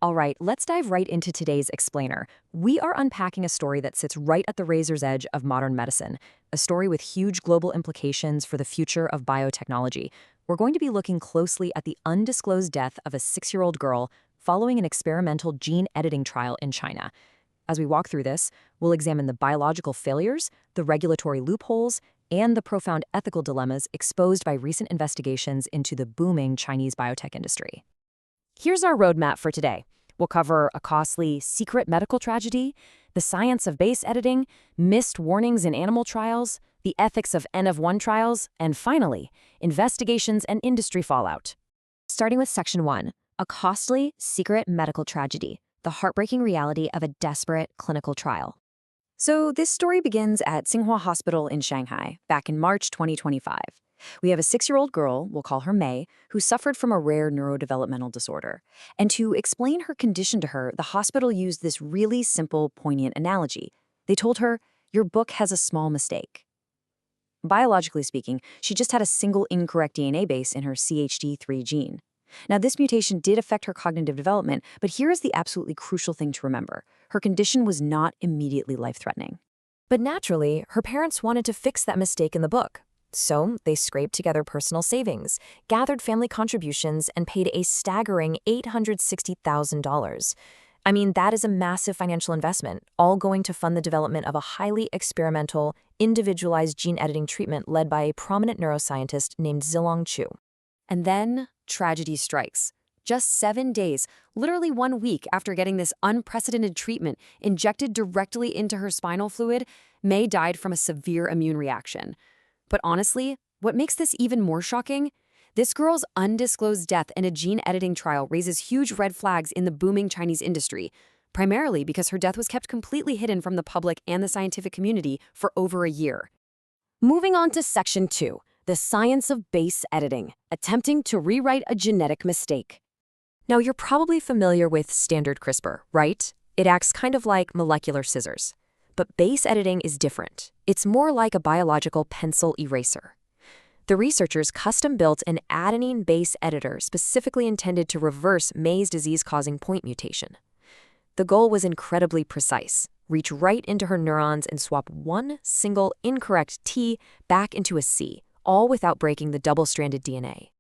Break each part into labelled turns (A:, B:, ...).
A: All right, let's dive right into today's explainer. We are unpacking a story that sits right at the razor's edge of modern medicine, a story with huge global implications for the future of biotechnology. We're going to be looking closely at the undisclosed death of a 6-year-old girl following an experimental gene editing trial in China. As we walk through this, we'll examine the biological failures, the regulatory loopholes, and the profound ethical dilemmas exposed by recent investigations into the booming Chinese biotech industry. Here's our roadmap for today. We'll cover a costly, secret medical tragedy, the science of base editing, missed warnings in animal trials, the ethics of N of 1 trials, and finally, investigations and industry fallout. Starting with Section 1, a costly, secret medical tragedy, the heartbreaking reality of a desperate clinical trial. So this story begins at Tsinghua Hospital in Shanghai, back in March 2025. We have a 6-year-old girl, we'll call her May, who suffered from a rare neurodevelopmental disorder. And to explain her condition to her, the hospital used this really simple, poignant analogy. They told her, "Your book has a small mistake." Biologically speaking, she just had a single incorrect DNA base in her CHD3 gene. Now, this mutation did affect her cognitive development, but here is the absolutely crucial thing to remember. Her condition was not immediately life-threatening. But naturally, her parents wanted to fix that mistake in the book. So they scraped together personal savings, gathered family contributions, and paid a staggering $860,000. I mean, that is a massive financial investment, all going to fund the development of a highly experimental, individualized gene editing treatment led by a prominent neuroscientist named Zilong Qiu. And then tragedy strikes. Just 7 days, literally 1 week after getting this unprecedented treatment injected directly into her spinal fluid, May died from a severe immune reaction. But honestly, what makes this even more shocking? This girl's undisclosed death in a gene editing trial raises huge red flags in the booming Chinese industry, primarily because her death was kept completely hidden from the public and the scientific community for over a year. Moving on to Section 2, the science of base editing, attempting to rewrite a genetic mistake. Now, you're probably familiar with standard CRISPR, right? It acts kind of like molecular scissors. But base editing is different. It's more like a biological pencil eraser. The researchers custom-built an adenine base editor specifically intended to reverse May's disease-causing point mutation. The goal was incredibly precise. Reach right into her neurons and swap one single incorrect T back into a C, all without breaking the double-stranded DNA.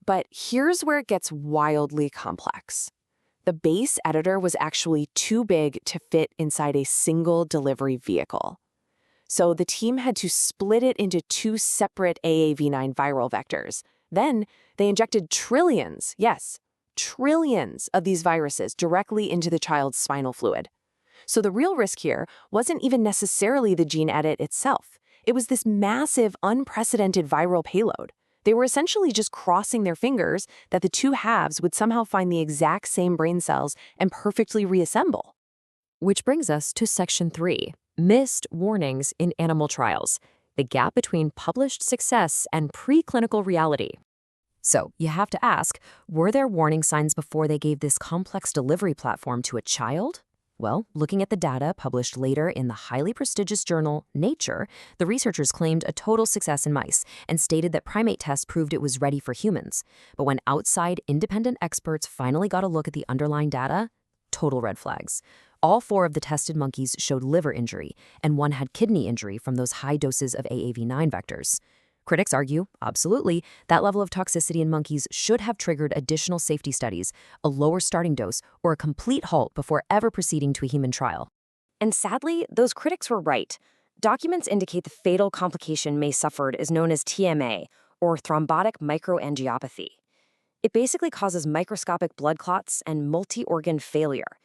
A: But here's where it gets wildly complex. The base editor was actually too big to fit inside a single delivery vehicle. So the team had to split it into 2 separate AAV9 viral vectors. Then they injected trillions, yes, trillions of these viruses directly into the child's spinal fluid. So the real risk here wasn't even necessarily the gene edit itself. It was this massive, unprecedented viral payload. They were essentially just crossing their fingers that the 2 halves would somehow find the exact same brain cells and perfectly reassemble. Which brings us to Section 3, missed warnings in animal trials, the gap between published success and preclinical reality. So you have to ask, were there warning signs before they gave this complex delivery platform to a child? Well, looking at the data published later in the highly prestigious journal Nature, the researchers claimed a total success in mice and stated that primate tests proved it was ready for humans. But when outside independent experts finally got a look at the underlying data, total red flags. All 4 of the tested monkeys showed liver injury, and 1 had kidney injury from those high doses of AAV9 vectors. Critics argue, absolutely, that level of toxicity in monkeys should have triggered additional safety studies, a lower starting dose, or a complete halt before ever proceeding to a human trial. And sadly, those critics were right. Documents indicate the fatal complication May suffered is known as TMA, or thrombotic microangiopathy. It basically causes microscopic blood clots and multi-organ failure.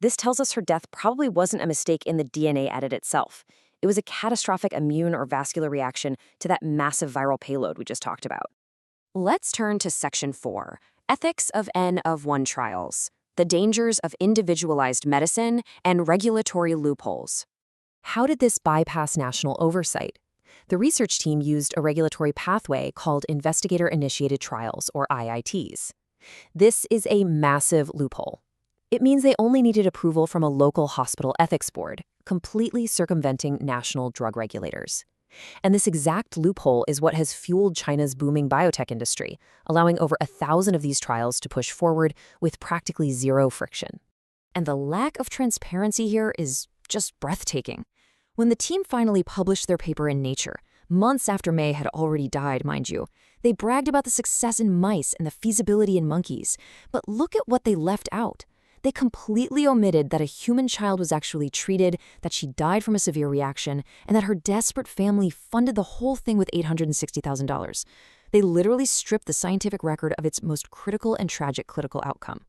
A: This tells us her death probably wasn't a mistake in the DNA edit itself. It was a catastrophic immune or vascular reaction to that massive viral payload we just talked about. Let's turn to Section 4, ethics of N of 1 trials, the dangers of individualized medicine and regulatory loopholes. How did this bypass national oversight? The research team used a regulatory pathway called Investigator-Initiated Trials, or IITs. This is a massive loophole. It means they only needed approval from a local hospital ethics board, completely circumventing national drug regulators. And this exact loophole is what has fueled China's booming biotech industry, allowing over 1,000 of these trials to push forward with practically zero friction. And the lack of transparency here is just breathtaking. When the team finally published their paper in Nature, months after May had already died, mind you, they bragged about the success in mice and the feasibility in monkeys. But look at what they left out. They completely omitted that a human child was actually treated, that she died from a severe reaction, and that her desperate family funded the whole thing with $860,000. They literally stripped the scientific record of its most critical and tragic clinical outcome.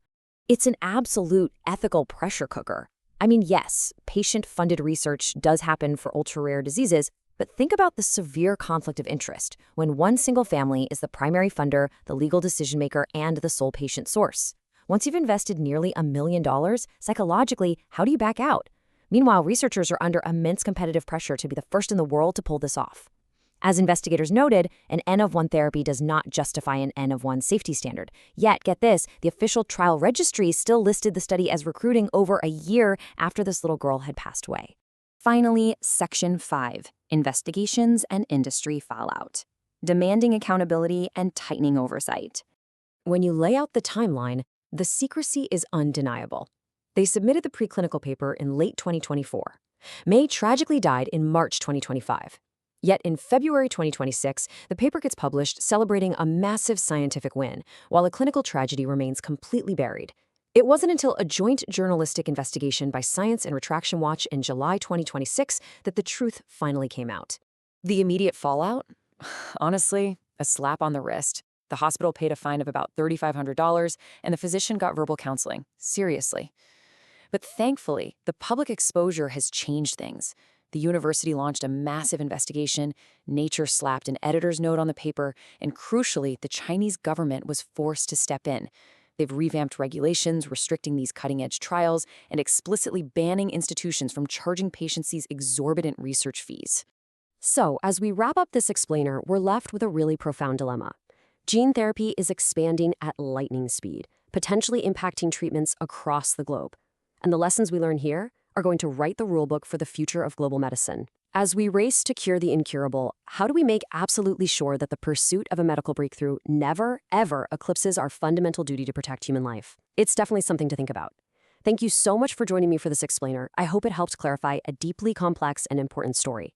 A: It's an absolute ethical pressure cooker. I mean, yes, patient-funded research does happen for ultra-rare diseases, but think about the severe conflict of interest when one single family is the primary funder, the legal decision-maker, and the sole patient source. Once you've invested nearly $1 million, psychologically, how do you back out? Meanwhile, researchers are under immense competitive pressure to be the first in the world to pull this off. As investigators noted, an N-of-1 therapy does not justify an N-of-1 safety standard. Yet, get this, the official trial registry still listed the study as recruiting over a year after this little girl had passed away. Finally, Section 5, Investigations and Industry Fallout. Demanding accountability and tightening oversight. When you lay out the timeline, the secrecy is undeniable. They submitted the preclinical paper in late 2024. May tragically died in March 2025. Yet in February 2026, the paper gets published celebrating a massive scientific win, while a clinical tragedy remains completely buried. It wasn't until a joint journalistic investigation by Science and Retraction Watch in July 2026 that the truth finally came out. The immediate fallout? Honestly, a slap on the wrist. The hospital paid a fine of about $3,500, and the physician got verbal counseling. Seriously. But thankfully, the public exposure has changed things. The university launched a massive investigation, Nature slapped an editor's note on the paper, and crucially, the Chinese government was forced to step in. They've revamped regulations, restricting these cutting-edge trials, and explicitly banning institutions from charging patients these exorbitant research fees. So, as we wrap up this explainer, we're left with a really profound dilemma. Gene therapy is expanding at lightning speed, potentially impacting treatments across the globe. And the lessons we learn here are going to write the rulebook for the future of global medicine. As we race to cure the incurable, how do we make absolutely sure that the pursuit of a medical breakthrough never, ever eclipses our fundamental duty to protect human life? It's definitely something to think about. Thank you so much for joining me for this explainer. I hope it helped clarify a deeply complex and important story.